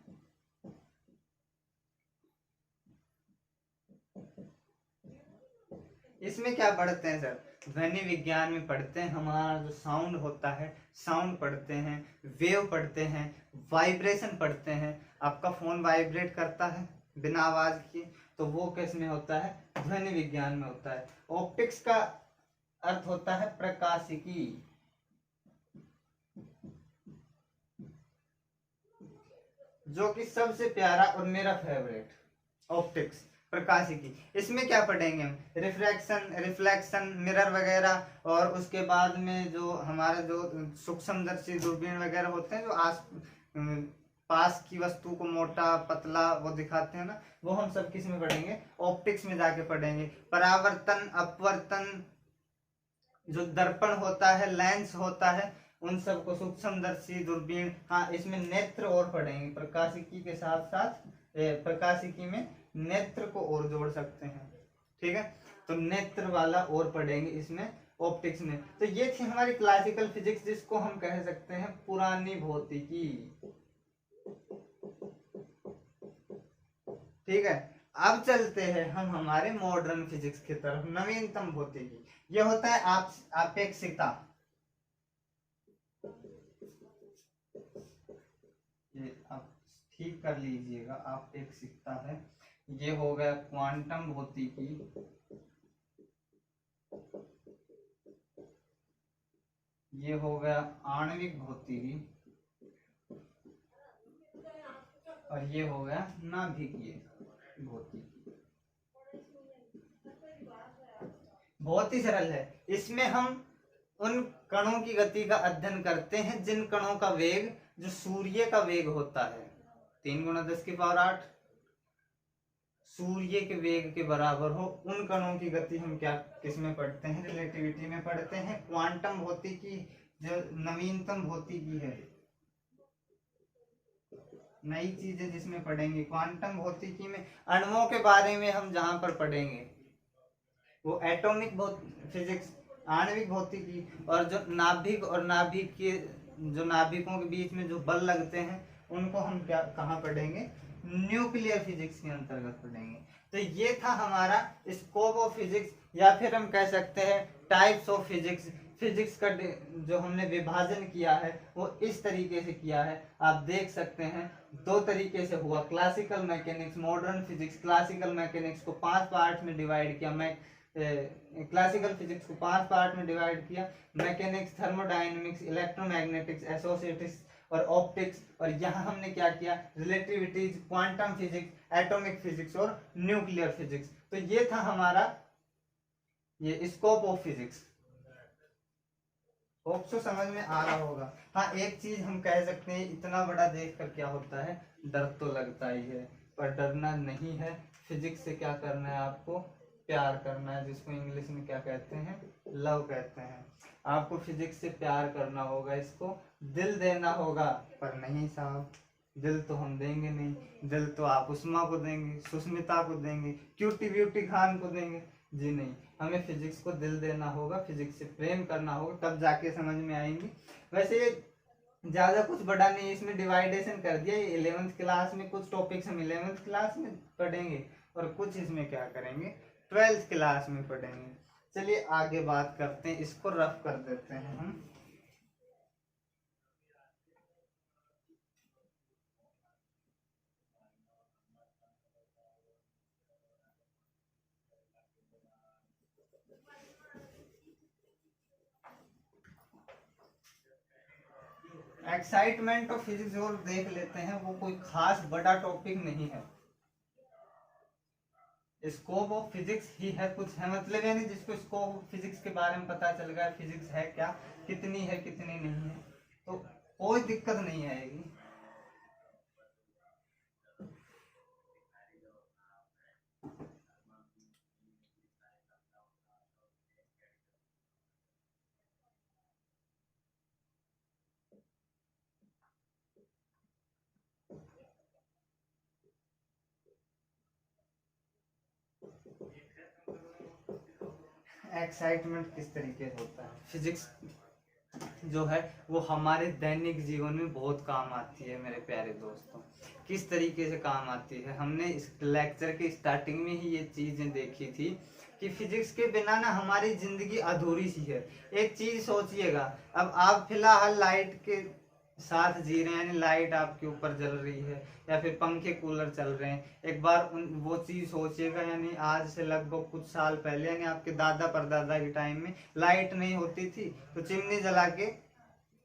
इसमें क्या पढ़ते हैं सर, ध्वनि विज्ञान में पढ़ते हैं हमारा जो साउंड होता है, साउंड पढ़ते हैं, वेव पढ़ते हैं, वाइब्रेशन पढ़ते हैं। आपका फोन वाइब्रेट करता है बिना आवाज के, तो वो किस में होता है, ध्वनि विज्ञान में होता है। ऑप्टिक्स का अर्थ होता है प्रकाशिकी, जो कि सबसे प्यारा और मेरा फेवरेट, ऑप्टिक्स, प्रकाशिकी। इसमें क्या पढ़ेंगे हम, रिफ्रैक्शन, रिफ्लेक्शन, मिरर वगैरह, और उसके बाद में जो हमारे जो सूक्ष्मदर्शी दूरबीन वगैरह होते हैं जो पास की वस्तु को मोटा पतला वो दिखाते हैं ना, वो हम सब किस में पढ़ेंगे, ऑप्टिक्स में जाके पढ़ेंगे। परावर्तन, अपवर्तन, जो दर्पण होता है, लेंस होता है, उन सबको, सूक्ष्मदर्शी, दूरबीन, हाँ इसमें नेत्र और पढ़ेंगे, प्रकाशिकी के साथ साथ प्रकाशिकी में नेत्र को और जोड़ सकते हैं, ठीक है। तो नेत्र वाला और पढ़ेंगे इसमें ऑप्टिक्स में। तो ये थी हमारी क्लासिकल फिजिक्स, जिसको हम कह सकते हैं पुरानी भौतिकी, ठीक है। अब चलते हैं हम हमारे मॉडर्न फिजिक्स की तरफ, नवीनतम भौतिकी। ये होता है अपेक्षिकता, ये आप ठीक कर लीजिएगा, अपेक्षिकता है। ये हो गया क्वांटम भौतिकी, ये हो गया आणविक भौतिकी, और ये हो गया नाभिकीय भौतिकी। बहुत ही सरल है। इसमें हम उन कणों की गति का अध्ययन करते हैं जिन कणों का वेग जो सूर्य का वेग होता है 3 × 10⁸ सूर्य के वेग के बराबर हो, उन कणों की गति हम क्या किसमें पढ़ते हैं, रिलेटिविटी में पढ़ते हैं। क्वांटम भौतिकी जो नवीनतम भौतिकी है, नई चीजें जिसमें पढ़ेंगे। क्वांटम भौतिकी में अणुओं के बारे में हम जहां पर पढ़ेंगे वो एटॉमिक फिजिक्स, आणविक भौतिकी, और जो नाभिक और नाभिक के जो नाभिकों के बीच में जो बल लगते हैं उनको हम क्या कहाँ पढ़ेंगे, न्यूक्लियर फिजिक्स के अंतर्गत पढ़ेंगे। तो ये था हमारा स्कोप ऑफ फिजिक्स, या फिर हम कह सकते हैं टाइप्स ऑफ फिजिक्स। फिजिक्स का जो हमने विभाजन किया है वो इस तरीके से किया है, आप देख सकते हैं। दो तरीके से हुआ, classical mechanics, modern physics. Classical mechanics को 5 पार्ट में डिवाइड किया, मैं क्लासिकल फिजिक्स को 5 पार्ट में डिवाइड किया, मैकेनिक्स, थर्मोडायनेमिक्स, इलेक्ट्रोमैग्नेटिक्स, एसोसिएटिक्स और ऑप्टिक्स। और यहाँ हमने क्या किया, relativity, quantum physics, atomic physics और न्यूक्लियर फिजिक्स। तो ये था हमारा ये scope of physics. Hope so समझ में आ रहा होगा। हाँ, एक चीज हम कह सकते हैं, इतना बड़ा देखकर क्या होता है, डर तो लगता ही है, पर डरना नहीं है। फिजिक्स से क्या करना है, आपको प्यार करना है, जिसको इंग्लिश में क्या कहते हैं, लव कहते हैं। आपको फिजिक्स से प्यार करना होगा, इसको दिल देना होगा। पर नहीं साहब, दिल तो हम देंगे नहीं। दिल तो आप उस्मा को देंगे, सुष्मिता को देंगे, क्यूटी ब्यूटी खान को देंगे, जी नहीं। हमें फिजिक्स को दिल देना होगा, फिजिक्स से प्रेम करना होगा, तब जाके समझ में आएंगी। वैसे ज्यादा कुछ बड़ा नहीं, इसमें डिवाइडेशन कर दिया। 11th क्लास में कुछ टॉपिक्स हम 11th क्लास में पढ़ेंगे और कुछ इसमें क्या करेंगे, 12th क्लास में पढ़ेंगे। चलिए आगे बात करते हैं, इसको रफ कर देते हैं हम। एक्साइटमेंट ऑफ फिजिक्स और देख लेते हैं, वो कोई खास बड़ा टॉपिक नहीं है। स्कोप ऑफ फिजिक्स ही है, कुछ है मतलब, यानी जिसको स्कोप ऑफ फिजिक्स के बारे में पता चल गया, फिजिक्स है क्या, कितनी है कितनी नहीं है, तो कोई दिक्कत नहीं आएगी। एक्साइटमेंट किस तरीके से होता है, फिजिक्स जो है वो हमारे दैनिक जीवन में बहुत काम आती है मेरे प्यारे दोस्तों। किस तरीके से काम आती है, हमने इस लेक्चर के स्टार्टिंग में ही ये चीजें देखी थी कि फिजिक्स के बिना ना हमारी जिंदगी अधूरी सी है। एक चीज सोचिएगा, अब आप फिलहाल लाइट के साथ जी रहे हैं, यानी लाइट आपके ऊपर जल रही है या फिर पंखे कूलर चल रहे हैं। एक बार वो चीज सोचिएगा, यानी आज से लगभग कुछ साल पहले, यानी आपके दादा परदादा के टाइम में लाइट नहीं होती थी तो चिमनी जला के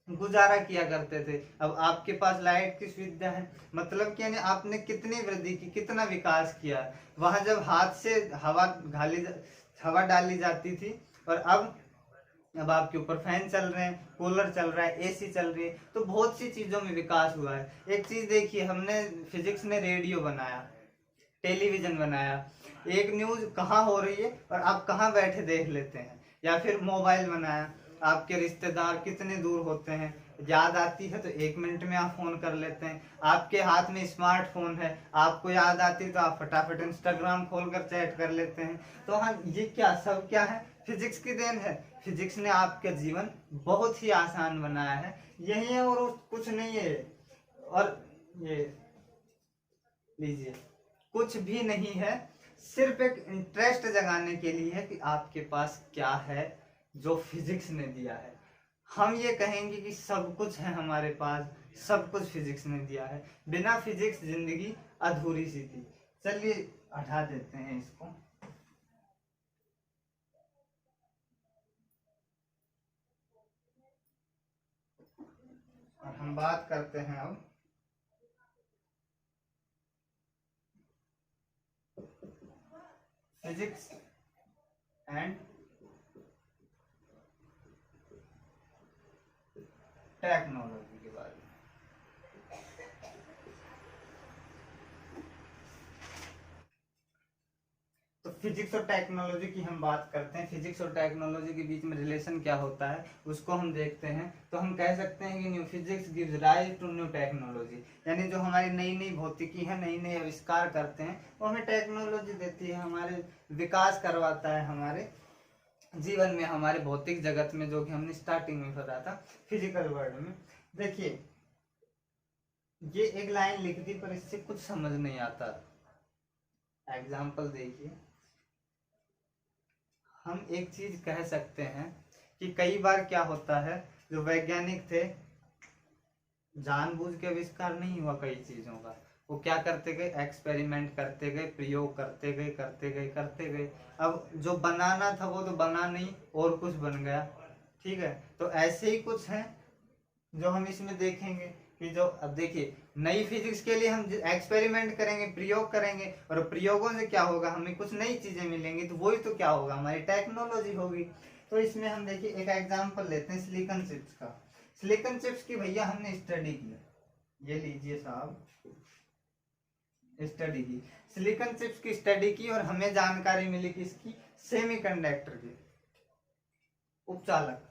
गुजारा किया करते थे। अब आपके पास लाइट की सुविधा है, मतलब कि यानी आपने कितनी वृद्धि की, कितना विकास किया। वहां जब हाथ से हवा डाली जाती थी, और अब आपके ऊपर फैन चल रहे हैं, कूलर चल रहा है, एसी चल रही है, तो बहुत सी चीजों में विकास हुआ है। एक चीज देखिए, हमने फिजिक्स ने रेडियो बनाया, टेलीविजन बनाया, एक न्यूज कहाँ हो रही है और आप कहाँ बैठे देख लेते हैं। या फिर मोबाइल बनाया, आपके रिश्तेदार कितने दूर होते हैं, याद आती है तो 1 मिनट में आप फोन कर लेते हैं। आपके हाथ में स्मार्टफोन है, आपको याद आती है तो आप फटाफट इंस्टाग्राम खोलकर चैट कर लेते हैं। तो हाँ, ये क्या सब क्या है, फिजिक्स की देन है। फिजिक्स ने आपका जीवन बहुत ही आसान बनाया है, यही है और कुछ नहीं है। और ये लीजिए, कुछ भी नहीं है, सिर्फ एक इंटरेस्ट जगाने के लिए है कि आपके पास क्या है जो फिजिक्स ने दिया है। हम ये कहेंगे कि सब कुछ है हमारे पास, सब कुछ फिजिक्स ने दिया है। बिना फिजिक्स जिंदगी अधूरी सी थी। चलिए हटा देते हैं इसको। और हम बात करते हैं अब फिजिक्स एंड टेक्नोलॉजी के बारे में। तो फिजिक्स और टेक्नोलॉजी की हम बात करते हैं। फिजिक्स और टेक्नोलॉजी के बीच में रिलेशन क्या होता है उसको हम देखते हैं। तो हम कह सकते हैं कि new physics gives rise to new technology, यानी जो हमारी नई नई भौतिकी है, नई नई आविष्कार करते हैं, वो हमें टेक्नोलॉजी देती है, हमारे विकास करवाता है हमारे जीवन में, हमारे भौतिक जगत में, जो कि हमने स्टार्टिंग में बताया था फिजिकल वर्ल्ड में। देखिए, ये एक लाइन लिख दी पर इससे कुछ समझ नहीं आता। एग्जाम्पल देखिए, हम एक चीज कह सकते हैं कि कई बार क्या होता है, जो वैज्ञानिक थे जानबूझ के आविष्कार नहीं हुआ कई चीजों का, वो क्या करते गए, एक्सपेरिमेंट करते गए, प्रयोग करते गए करते गए करते गए, अब जो बनाना था वो तो बना नहीं और कुछ बन गया। ठीक है, तो ऐसे ही कुछ है जो हम इसमें देखेंगे कि जो अब देखिए नई फिजिक्स के लिए हम एक्सपेरिमेंट करेंगे, प्रयोग करेंगे, और प्रयोगों से क्या होगा, हमें कुछ नई चीजें मिलेंगी, तो वही तो क्या होगा, हमारी टेक्नोलॉजी होगी। तो इसमें हम देखिए एक एग्जांपल लेते हैं सिलिकॉन चिप्स का। सिलिकॉन चिप्स की भैया हमने स्टडी की, ये लीजिए साहब, स्टडी की, सिलिकॉन चिप्स की स्टडी की, और हमें जानकारी मिली कि इसकी सेमीकंडक्टर की, उपचालक,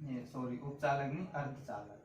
ये सॉरी उपचालक नहीं अर्धचालक,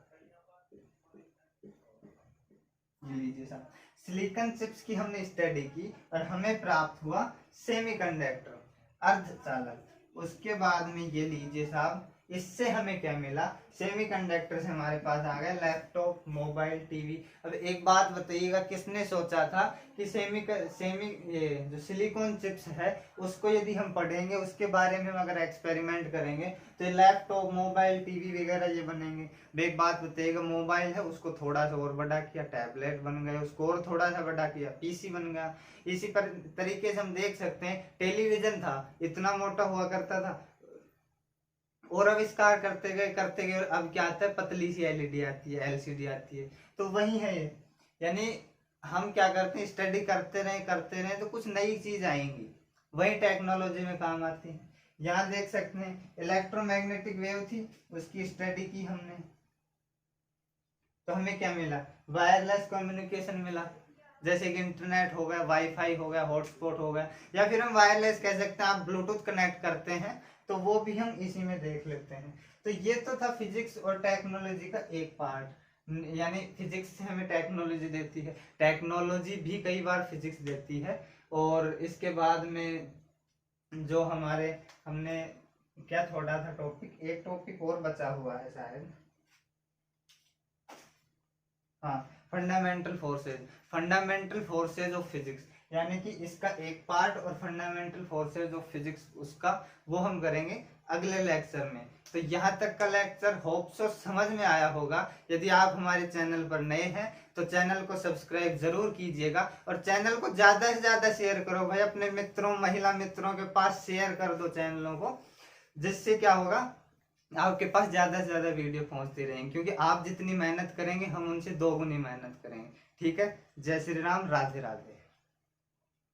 ये लीजिए साहब, सिलिकॉन चिप्स की हमने स्टडी की और हमें प्राप्त हुआ सेमीकंडक्टर, अर्धचालक। उसके बाद में ये लीजिए साहब, इससे हमें क्या मिला, सेमीकंडक्टर से हमारे पास आ गया लैपटॉप, मोबाइल, टीवी। अब एक बात बताइएगा, किसने सोचा था कि ये जो सिलिकॉन चिप्स है उसको यदि हम पढ़ेंगे, उसके बारे में हम अगर एक्सपेरिमेंट करेंगे तो लैपटॉप, मोबाइल, टीवी वगैरह ये बनेंगे। एक बात बताइएगा, मोबाइल है उसको थोड़ा सा और बड़ा किया, टैबलेट बन गए, उसको और थोड़ा सा बड़ा किया, पीसी बन गया। इसी पर तरीके से हम देख सकते हैं, टेलीविजन था इतना मोटा हुआ करता था, और आविष्कार करते गए, और अब क्या आता है, पतली सी एलईडी आती है, एलसीडी आती है। तो वही है ये, यानी हम क्या करते हैं, स्टडी करते रहे तो कुछ नई चीज आएंगी, वही टेक्नोलॉजी में काम आती है। यहाँ देख सकते हैं इलेक्ट्रोमैग्नेटिक वेव थी, उसकी स्टडी की हमने, तो हमें क्या मिला, वायरलेस कम्युनिकेशन मिला, जैसे कि इंटरनेट हो गया, वाईफाई हो गया, हॉटस्पॉट हो गया, या फिर हम वायरलेस कह सकते हैं, आप ब्लूटूथ कनेक्ट करते हैं तो वो भी हम इसी में देख लेते हैं। तो ये तो था फिजिक्स और टेक्नोलॉजी का एक पार्ट, यानी फिजिक्स से हमें टेक्नोलॉजी देती है, टेक्नोलॉजी भी कई बार फिजिक्स देती है। और इसके बाद में जो हमारे हमने क्या छोड़ा था टॉपिक, एक टॉपिक और बचा हुआ है शायद, हाँ, फंडामेंटल फोर्सेज ऑफ फिजिक्स, यानी कि इसका एक पार्ट, और फंडामेंटल फोर्सेज ऑफ फिजिक्स उसका, वो हम करेंगे अगले लेक्चर में। तो यहाँ तक का लेक्चर होप सो समझ में आया होगा। यदि आप हमारे चैनल पर नए हैं तो चैनल को सब्सक्राइब जरूर कीजिएगा, और चैनल को ज्यादा से ज्यादा शेयर करो भाई, अपने मित्रों, महिला मित्रों के पास शेयर कर दो चैनलों को, जिससे क्या होगा, आपके पास ज्यादा से ज्यादा वीडियो पहुंचती रहेंगी, क्योंकि आप जितनी मेहनत करेंगे हम उनसे दोगुनी मेहनत करेंगे। ठीक है, जय श्री राम, राधे राधे।